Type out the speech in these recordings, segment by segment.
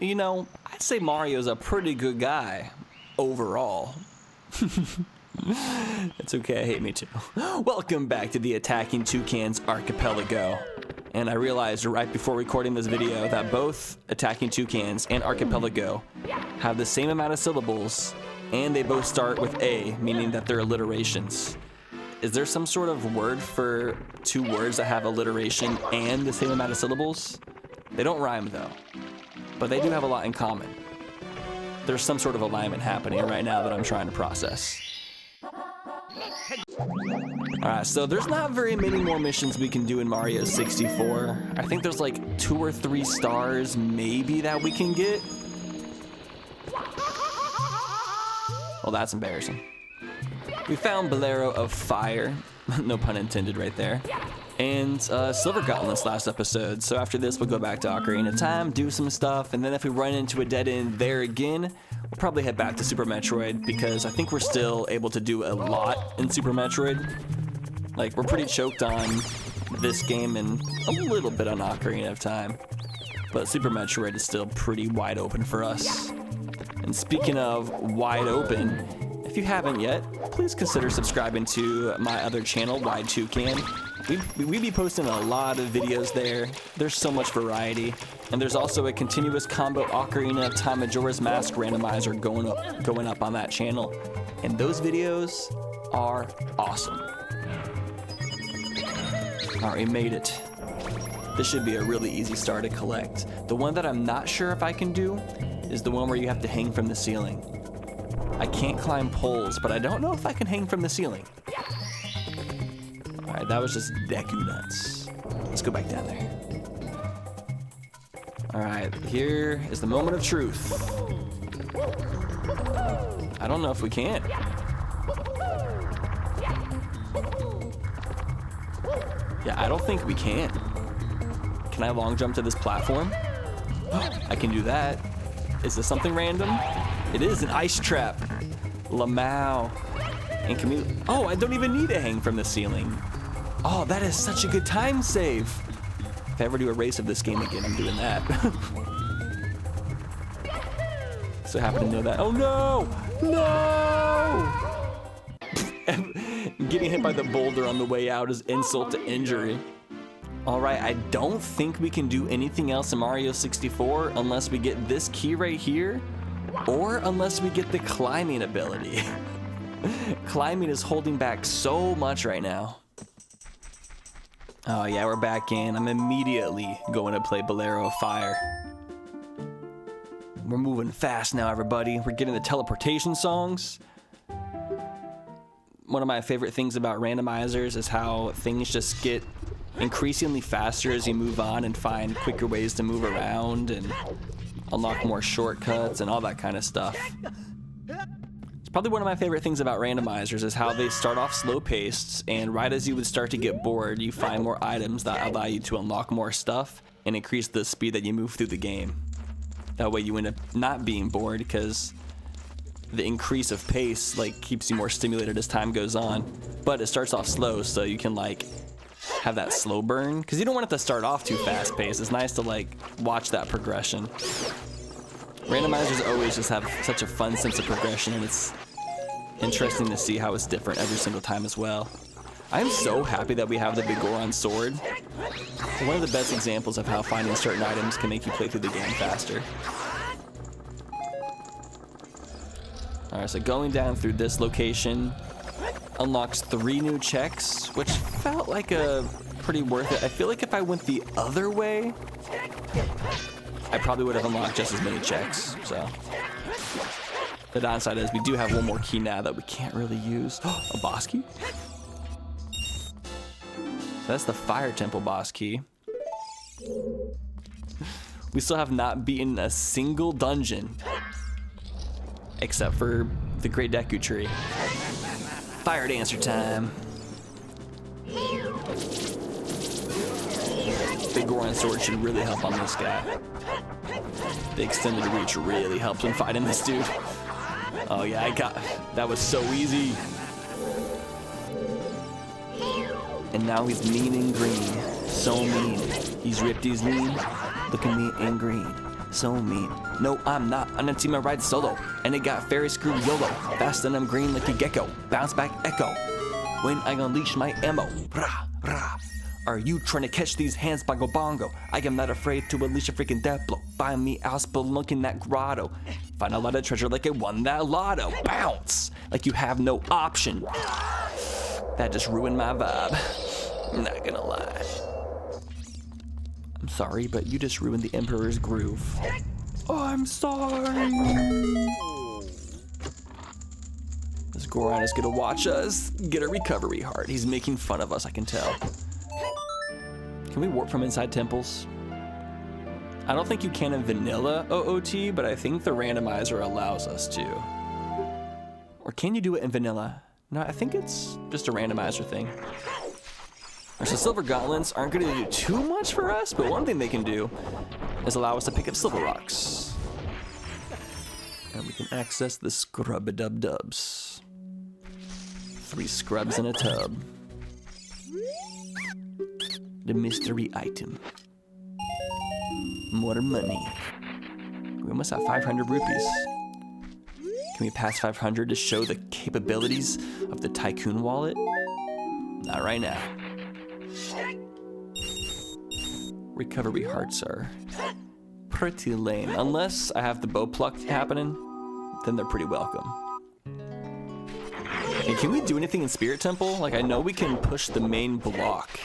You know, I'd say Mario's a pretty good guy, overall. It's okay, I hate me too. Welcome back to the Attacking Toucans Archipelago. And I realized right before recording this video that both Attacking Toucans and Archipelago have the same amount of syllables, and they both start with A, meaning that they're alliterations. Is there some sort of word for two words that have alliteration and the same amount of syllables? They don't rhyme though, but they do have a lot in common. There's some sort of alignment happening right now that I'm trying to process. Alright, so there's not very many more missions we can do in Mario 64. I think there's like 2 or 3 stars maybe that we can get. Well, that's embarrassing. We found Bolero of Fire, no pun intended right there, and Silver Gauntlets last episode. So after this, we'll go back to Ocarina of Time, do some stuff, and then if we run into a dead end there again, we'll probably head back to Super Metroid, because I think we're still able to do a lot in Super Metroid. Like, we're pretty choked on this game and a little bit on Ocarina of Time, but Super Metroid is still pretty wide open for us. And speaking of wide open, if you haven't yet, please consider subscribing to my other channel, Wide Toucan. We be posting a lot of videos there. There's so much variety. And there's also a continuous combo Ocarina of Time Majora's Mask randomizer going up on that channel. And those videos are awesome. Alright, we made it. This should be a really easy star to collect. The one that I'm not sure if I can do is the one where you have to hang from the ceiling. I can't climb poles, but I don't know if I can hang from the ceiling. Alright, that was just Deku nuts. Let's go back down there. Alright, here is the moment of truth. I don't know if we can. Yeah, I don't think we can. Can I long jump to this platform? I can do that. Is this something random? It is an ice trap. Lamau. And can we... Oh, I don't even need to hang from the ceiling. Oh, that is such a good time save. If I ever do a race of this game again, I'm doing that. So happen to know that. Oh no! No! Getting hit by the boulder on the way out is insult to injury. Alright, I don't think we can do anything else in Mario 64 unless we get this key right here, or unless we get the climbing ability. Climbing is holding back so much right now. Oh yeah, we're back in. I'm immediately going to play Bolero of Fire. We're moving fast now, everybody. We're getting the teleportation songs. One of my favorite things about randomizers is how things just get increasingly faster as you move on and find quicker ways to move around and unlock more shortcuts and all that kind of stuff. It's probably one of my favorite things about randomizers is how they start off slow-paced, and right as you would start to get bored, you find more items that allow you to unlock more stuff and increase the speed that you move through the game. That way you end up not being bored, because the increase of pace like keeps you more stimulated as time goes on, but it starts off slow, so you can like have that slow burn, because you don't want it to start off too fast paced. It's nice to like watch that progression. Randomizers always just have such a fun sense of progression, and it's interesting to see how it's different every single time as well. I'm so happy that we have the Big Goron sword. One of the best examples of how finding certain items can make you play through the game faster. Alright, so going down through this location unlocks 3 new checks, which felt like a pretty worth it. I feel like if I went the other way, I probably would have unlocked just as many checks, so. The downside is we do have one more key now that we can't really use. A boss key? So that's the Fire Temple boss key. We still have not beaten a single dungeon, except for the Great Deku Tree. Fire dancer time. Big Goron sword should really help on this guy. The extended reach really helps when fighting this dude. Oh yeah, I got that was so easy. And now he's mean and green. So mean. He's ripped, he's lean. Look at me in green. so mean. No, I'm not. On a team I ride solo. And it got fairy screw YOLO. Fast and I'm green like a gecko. Bounce back echo. When I unleash my ammo. Rah, rah. Are you trying to catch these hands, bongo bongo? I am not afraid to unleash a freaking death blow. Find me out spelunking that grotto. Find a lot of treasure like I won that lotto. Bounce! Like you have no option. That just ruined my vibe. I'm not gonna lie. I'm sorry, but you just ruined the Emperor's groove. Oh, I'm sorry. This Goron is gonna watch us get a recovery heart. He's making fun of us, I can tell. Can we warp from inside temples? I don't think you can in vanilla OOT, but I think the randomizer allows us to. Or can you do it in vanilla? No, I think it's just a randomizer thing. So silver gauntlets aren't gonna do too much for us, but one thing they can do is allow us to pick up silver rocks. And we can access the scrub-a-dub-dubs. 3 scrubs in a tub. The mystery item. More money. We almost have 500 rupees. Can we pass 500 to show the capabilities of the Tycoon wallet? Not right now. Recovery hearts are pretty lame. Unless I have the bow pluck happening, then they're pretty welcome. And can we do anything in Spirit Temple? Like, I know we can push the main block,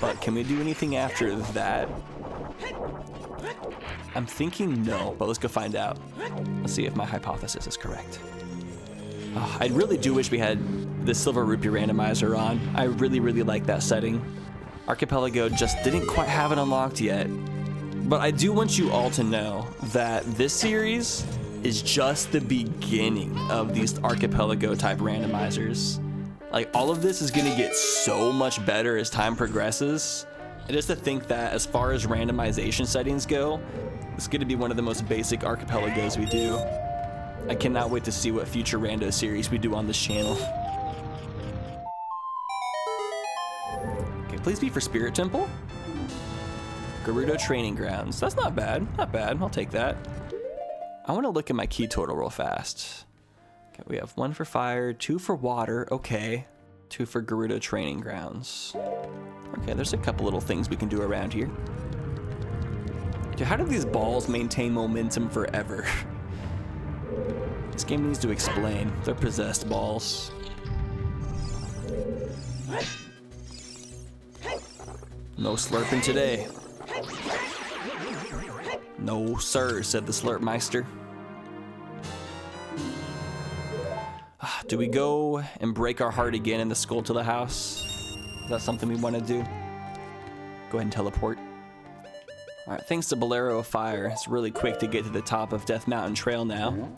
but can we do anything after that? I'm thinking no, but let's go find out. Let's see if my hypothesis is correct. Oh, I really do wish we had the Silver Rupee Randomizer on. I really, really like that setting. Archipelago just didn't quite have it unlocked yet. But I do want you all to know that this series is just the beginning of these Archipelago type randomizers. Like, all of this is gonna get so much better as time progresses. And just to think that as far as randomization settings go, it's gonna be one of the most basic Archipelagos we do. I cannot wait to see what future rando series we do on this channel. Okay, please be for Spirit Temple. Gerudo Training Grounds. That's not bad, not bad, I'll take that. I wanna look at my key total real fast. Okay, we have 1 for fire, 2 for water, okay. 2 for Gerudo Training Grounds. Okay, there's a couple little things we can do around here. Okay, how do these balls maintain momentum forever? This game needs to explain. They're possessed balls. No slurping today. No sir, said the Slurpmeister. Do we go and break our heart again in the Skull to the House? Is that something we want to do? Go ahead and teleport. All right, thanks to Bolero of Fire, it's really quick to get to the top of Death Mountain Trail now.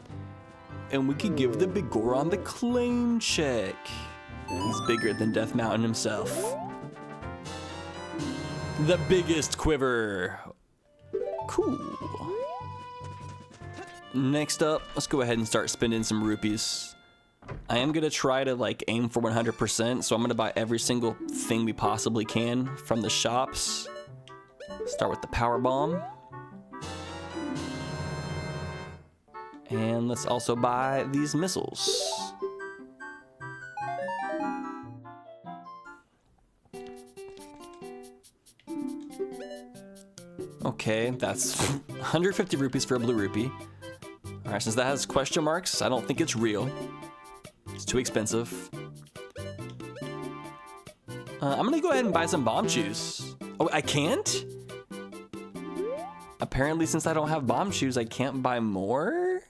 And we can give the big Goron the claim check. He's bigger than Death Mountain himself. The biggest quiver. Cool. Next up, let's go ahead and start spending some rupees. I am gonna try to like aim for 100%, so I'm gonna buy every single thing we possibly can from the shops. Start with the power bomb. And let's also buy these missiles. Okay, that's 150 rupees for a blue rupee. All right, since that has question marks, I don't think it's real. It's too expensive. I'm gonna go ahead and buy some bomb shoes. Oh, I can't? Apparently, since I don't have bomb shoes, I can't buy more?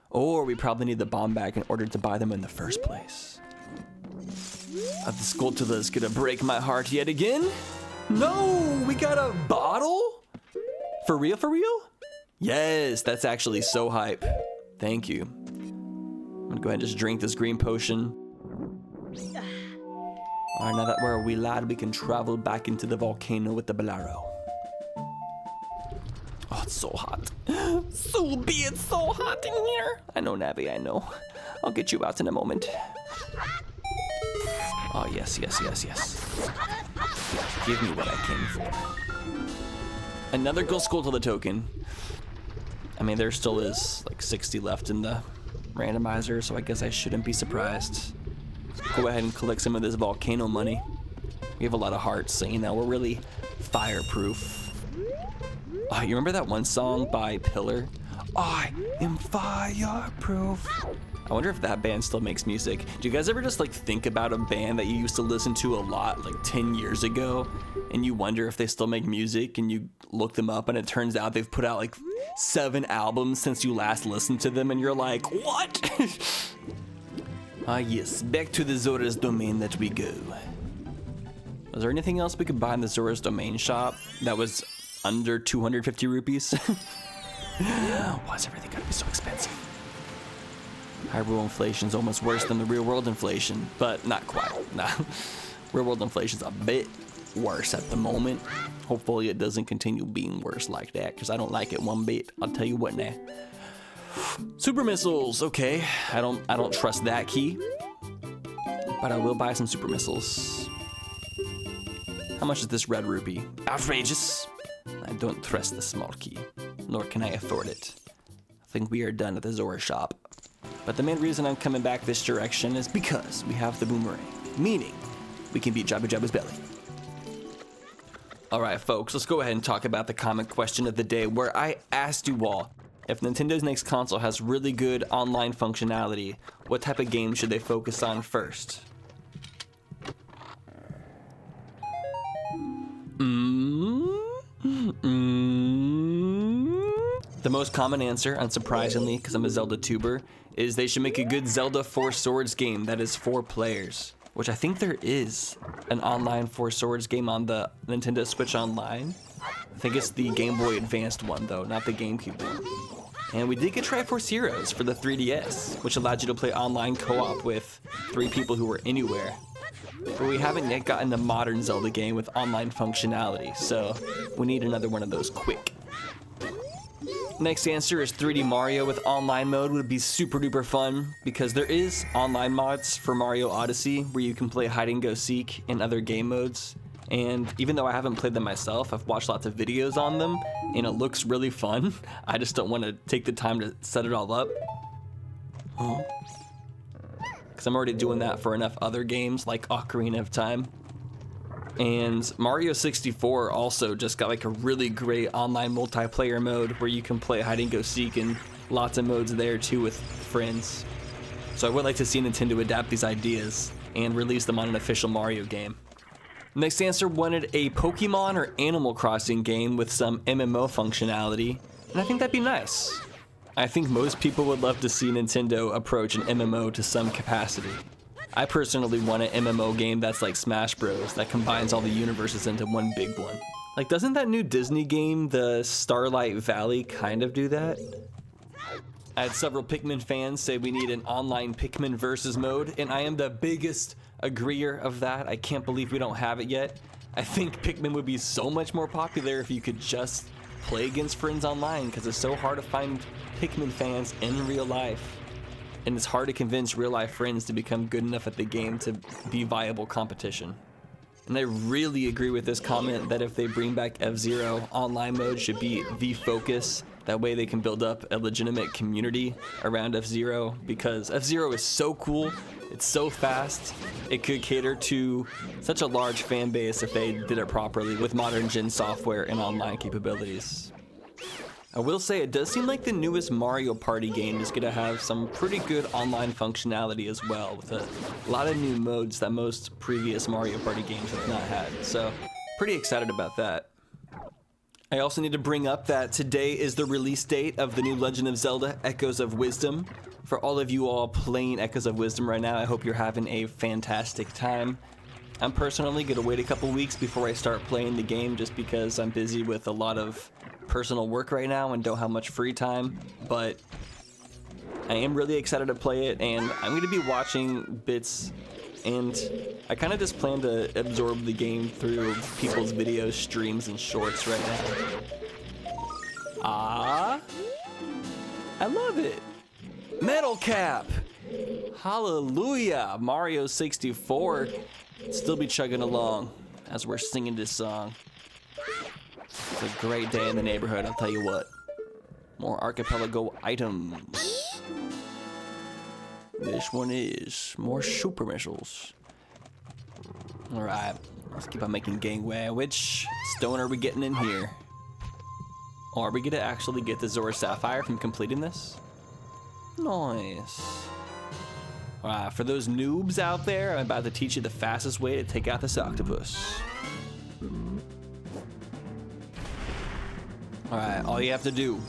Or we probably need the bomb bag in order to buy them in the first place. The Skulltula is gonna break my heart yet again? No, we got a bottle? For real, for real? Yes, that's actually so hype. Thank you. I'm gonna go ahead and just drink this green potion. All right, now that we're a wee lad, we can travel back into the volcano with the Bolero. Oh, it's so hot. So be it so hot in here. I know, Navi, I know. I'll get you out in a moment. Oh, yes, yes, yes, yes. Give me what I came for. Another gold skull to the token. I mean, there still is like 60 left in the randomizer, so I guess I shouldn't be surprised. Let's go ahead and collect some of this volcano money. We have a lot of hearts, so you know, we're really fireproof. Oh, you remember that one song by Pillar? I am fireproof. I wonder if that band still makes music. Do you guys ever just like think about a band that you used to listen to a lot like 10 years ago and you wonder if they still make music, and you look them up and it turns out they've put out like 7 albums since you last listened to them, and you're like, what? Ah yes, back to the Zora's domain that we go. Was there anything else we could buy in the Zora's domain shop that was under 250 rupees? Why's everything gotta be so expensive? Hyrule inflation's almost worse than the real world inflation, but not quite. Nah. Real world inflation's a bit worse at the moment. Hopefully it doesn't continue being worse like that, because I don't like it one bit. I'll tell you what now. Super missiles, okay. I don't trust that key, but I will buy some super missiles. How much is this red rupee? Outrageous. I don't trust the small key, nor can I afford it. I think we are done at the Zora shop. But the main reason I'm coming back this direction is because we have the boomerang, meaning we can beat Jabu Jabu's belly. Alright folks, let's go ahead and talk about the comment question of the day, where I asked you all, if Nintendo's next console has really good online functionality, what type of game should they focus on first? The most common answer, unsurprisingly, because I'm a Zelda tuber, is they should make a good Zelda 4 Swords game that is 4 players, which I think there is an online 4 Swords game on the Nintendo Switch Online. I think it's the Game Boy Advanced one though, not the GameCube one. And we did get Triforce Heroes for the 3DS, which allowed you to play online co-op with 3 people who were anywhere. But we haven't yet gotten the modern Zelda game with online functionality, so we need another one of those quick. Next answer is 3D Mario with online mode would be super duper fun, because there is online mods for Mario Odyssey where you can play hide and go seek in other game modes. And even though I haven't played them myself, I've watched lots of videos on them and it looks really fun. I just don't want to take the time to set it all up. Because I'm already doing that for enough other games like Ocarina of Time. And Mario 64 also just got like a really great online multiplayer mode where you can play hide and go seek, and lots of modes there too with friends. So I would like to see Nintendo adapt these ideas and release them on an official Mario game. Next answer wanted a Pokemon or Animal Crossing game with some MMO functionality, and I think that'd be nice. I think most people would love to see Nintendo approach an MMO to some capacity. I personally want an MMO game that's like Smash Bros, that combines all the universes into one big one. Like, doesn't that new Disney game, the Starlight Valley, kind of do that? I had several Pikmin fans say we need an online Pikmin versus mode, and I am the biggest agreeer of that. I can't believe we don't have it yet. I think Pikmin would be so much more popular if you could just play against friends online, because it's so hard to find Pikmin fans in real life. And it's hard to convince real-life friends to become good enough at the game to be viable competition. And I really agree with this comment that if they bring back F-Zero, online mode should be the focus. That way they can build up a legitimate community around F-Zero, because F-Zero is so cool, it's so fast, it could cater to such a large fan base if they did it properly with modern gen software and online capabilities. I will say it does seem like the newest Mario Party game is gonna have some pretty good online functionality as well, with a lot of new modes that most previous Mario Party games have not had. So, pretty excited about that. I also need to bring up that today is the release date of the new Legend of Zelda Echoes of Wisdom. For all of you all playing Echoes of Wisdom right now, I hope you're having a fantastic time. I'm personally gonna wait a couple weeks before I start playing the game, just because I'm busy with a lot of personal work right now and don't have much free time, but I am really excited to play it, and I'm going to be watching bits, and I kind of just plan to absorb the game through people's videos, streams, and shorts right now. I love it. Metal Cap! Hallelujah! Mario 64 still be chugging along as we're singing this song. It's a great day in the neighborhood, I'll tell you what. More Archipelago items. This one is more super missiles. Alright, let's keep on making gangway. Which stone are we getting in here? Are we gonna actually get the Zora Sapphire from completing this? Nice. Alright, for those noobs out there, I'm about to teach you the fastest way to take out this octopus. Alright, all you have to do,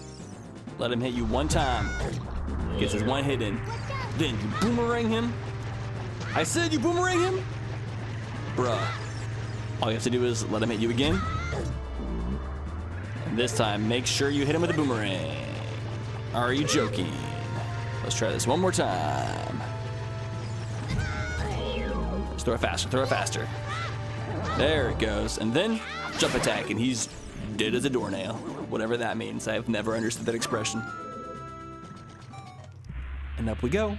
let him hit you one time. Gets his one hit in. Then you boomerang him. I said you boomerang him? Bruh. All you have to do is let him hit you again. And this time, make sure you hit him with a boomerang. Are you joking? Let's try this one more time. Just throw it faster, throw it faster. There it goes. And then jump attack, and he's dead as a doornail. Whatever that means. I've never understood that expression. And up we go.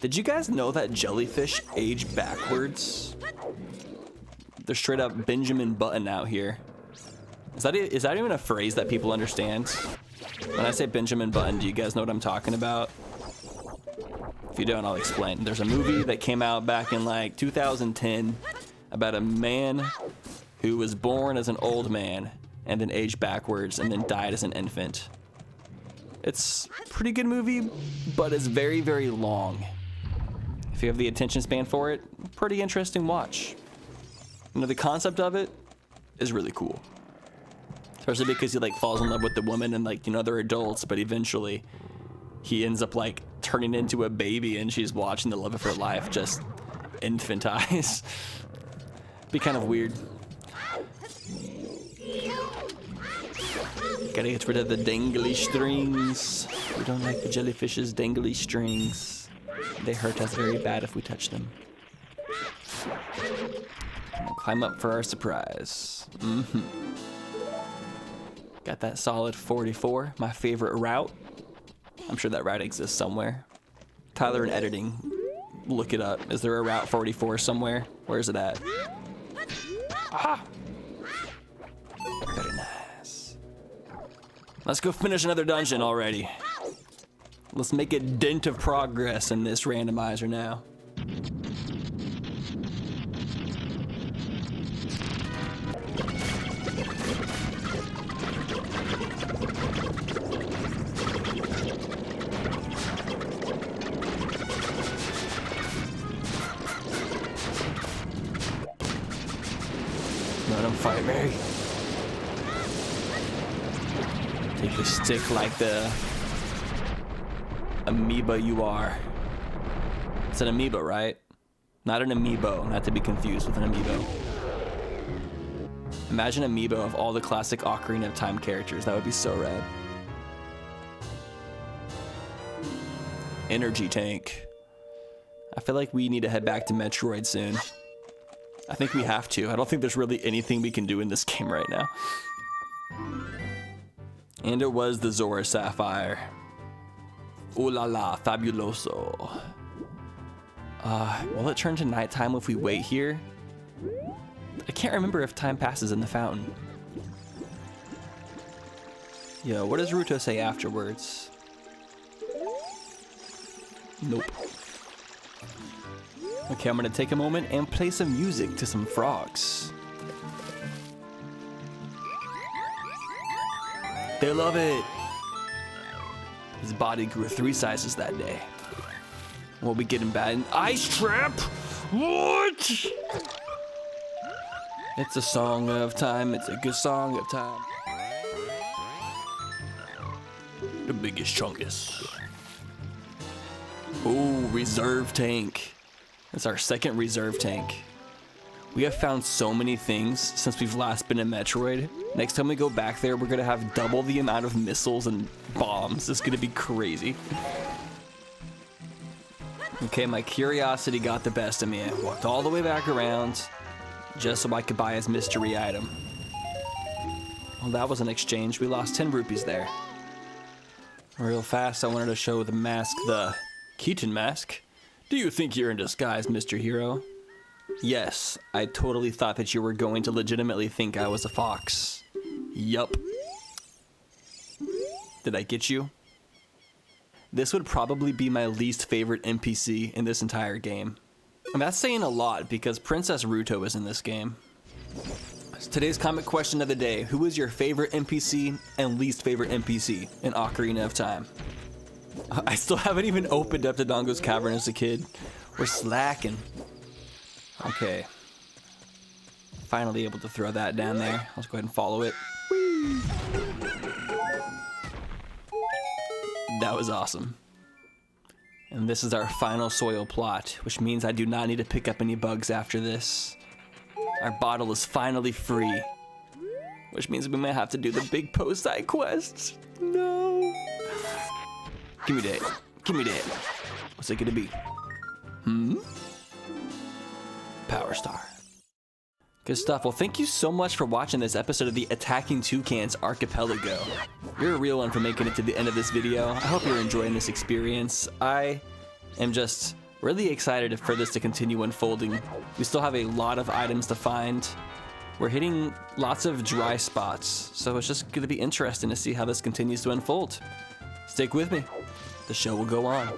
Did you guys know that jellyfish age backwards? They're straight up Benjamin Button out here. Is that even a phrase that people understand? When I say Benjamin Button, do you guys know what I'm talking about? If you don't, I'll explain. There's a movie that came out back in like 2010 about a man who was born as an old man and then aged backwards and then died as an infant. It's a pretty good movie, but it's very, very long. If you have the attention span for it, pretty interesting watch. You know, the concept of it is really cool. Especially because he like falls in love with the woman and like, you know, they're adults, but eventually he ends up like turning into a baby and she's watching the love of her life just infantize. Be kind of weird. Gotta get rid of the dangly strings. We don't like the jellyfish's dangly strings. They hurt us very bad if we touch them. We'll climb up for our surprise. Got that solid 44, my favorite route. I'm sure that route exists somewhere. Tyler in editing, look it up. Is there a Route 44 somewhere? Where's it at? Ah! Very nice. Let's go finish another dungeon already. Let's make a dent of progress in this randomizer now. Let him fight me. Take the stick like the amoeba you are. It's an amoeba, right? Not an amiibo, not to be confused with an amiibo. Imagine amiibo of all the classic Ocarina of Time characters. That would be so rad. Energy tank. I feel like we need to head back to Metroid soon. I think we have to. I don't think there's really anything we can do in this game right now. And it was the Zora Sapphire. Ooh la la, fabuloso. Will it turn to nighttime if we wait here? I can't remember if time passes in the fountain. Yo, what does Ruto say afterwards? Nope. Okay, I'm gonna take a moment and play some music to some frogs. They love it. His body grew 3 sizes that day. We'll be getting bad. An ice trap? What? It's a song of time. It's a good song of time. The biggest chungus. Ooh, reserve tank. It's our second reserve tank. We have found so many things since we've last been in Metroid. Next time we go back there, we're gonna have double the amount of missiles and bombs. It's gonna be crazy. Okay, my curiosity got the best of me. I walked all the way back around just so I could buy his mystery item. Well, that was an exchange. We lost 10 rupees there. Real fast, I wanted to show the mask, the Keaton mask. Do you think you're in disguise, Mr. Hero? Yes, I totally thought that you were going to legitimately think I was a fox. Yup. Did I get you? This would probably be my least favorite NPC in this entire game. And that's saying a lot because Princess Ruto is in this game. Today's comment question of the day: who is your favorite NPC and least favorite NPC in Ocarina of Time? I still haven't even opened up to Dongo's Cavern as a kid. We're slacking. Okay. Finally able to throw that down there. Let's go ahead and follow it. Whee! That was awesome. And this is our final soil plot, which means I do not need to pick up any bugs after this. Our bottle is finally free, which means we might have to do the big post side quests. No. Give me that. Give me that. What's it gonna be? Power Star. Good stuff. Well, thank you so much for watching this episode of the Attacking Toucans Archipelago. You're a real one for making it to the end of this video. I hope you're enjoying this experience. I am just really excited for this to continue unfolding. We still have a lot of items to find. We're hitting lots of dry spots, so it's just going to be interesting to see how this continues to unfold. Stick with me. The show will go on.